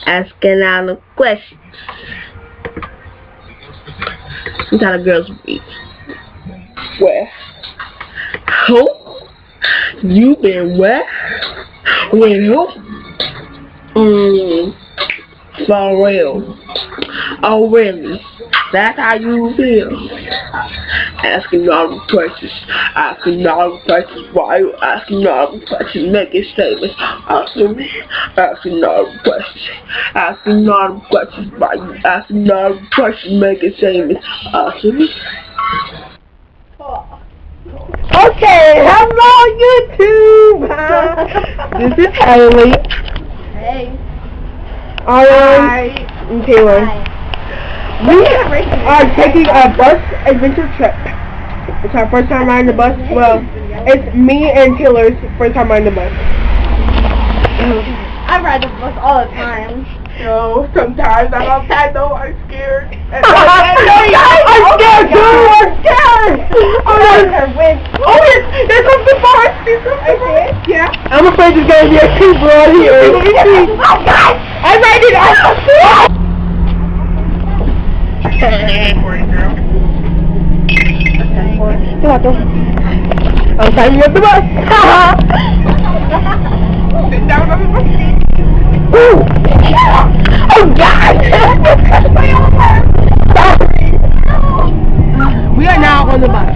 Asking all the questions. Sometimes girls read. Where? Who? You been where? With who? For real. Oh really? That's how you feel? Asking all the questions. Asking all the questions. Why you asking all the questions? Making statements. Asking me. Asking all the questions. Asking all the questions. Why you asking all the questions? Making statements. Asking me. Okay, hello YouTube! This is Haley. Hey. Hi. And Taylor. Hi. We are taking a bus adventure trip. It's our first time riding the bus. Well, it's me and Taylor's first time riding the bus. I ride the bus all the time. No, sometimes I'm outside though, I'm scared. I'm scared too, I'm scared! Oh, there's something behind. Yeah. I'm afraid there's gonna be a creeper out here. Oh God! I made it out! I'm climbing up the bus. Sit down on the bus. Ooh. Oh God! My arm. Sorry. We are now on the bus.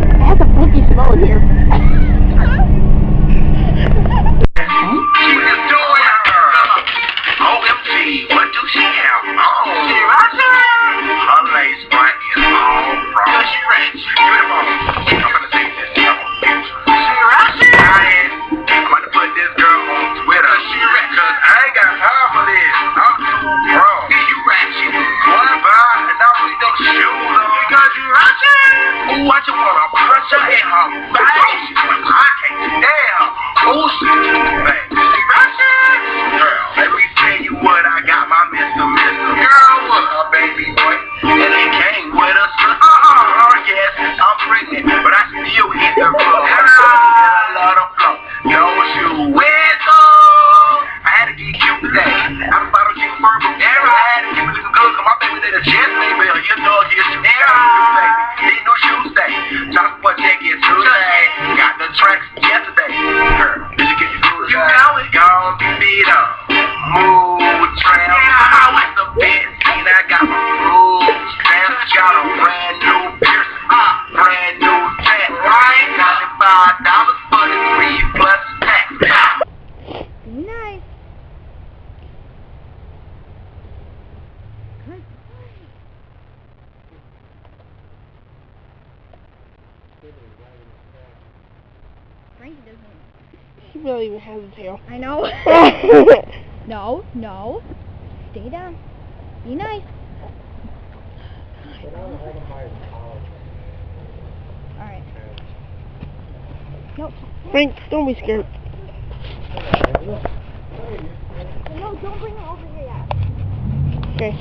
It has a funky smell in here. OMG, what do she have on? She ratchet. Her lace front is all wrong. She ratchet. Beautiful. I'm gonna take this. She ratchet. I'm gonna put this girl on Twitter. She ratchet. Cause I ain't got time for this. I'm too grown. You ratchet. What about? And I really don't shoes on. Because you ratchet. What you wanna punch her in her face? I can't stand. Oh shit. She ratchet. Girl, let me tell you what I got my Mr. Girl, what a baby boy. And he came with us. Yes, I'm pregnant, but I still hit the floor. And I love the flow. Yo, shoe wet I had to get cute today. I was about to get purple. I had to keep it looking good, cause my baby did a chest baby. You know, here's your baby. Need new shoes today. Try to put that get today. Got the tracks yesterday. Girl, did you get your food? You know it. Gonna be beat up. Move, tramp. I like the best. And I got my rules. Tramp, got a brand new piercing. Brand new tat. Right? $95 for the 3 plus tax. Nice. Good boy. Frankie doesn't. He really even has a tail. I know. No, no. Stay down. Be nice. Alright. Nope. Frank, don't be scared. No, don't bring him over here yet. Okay.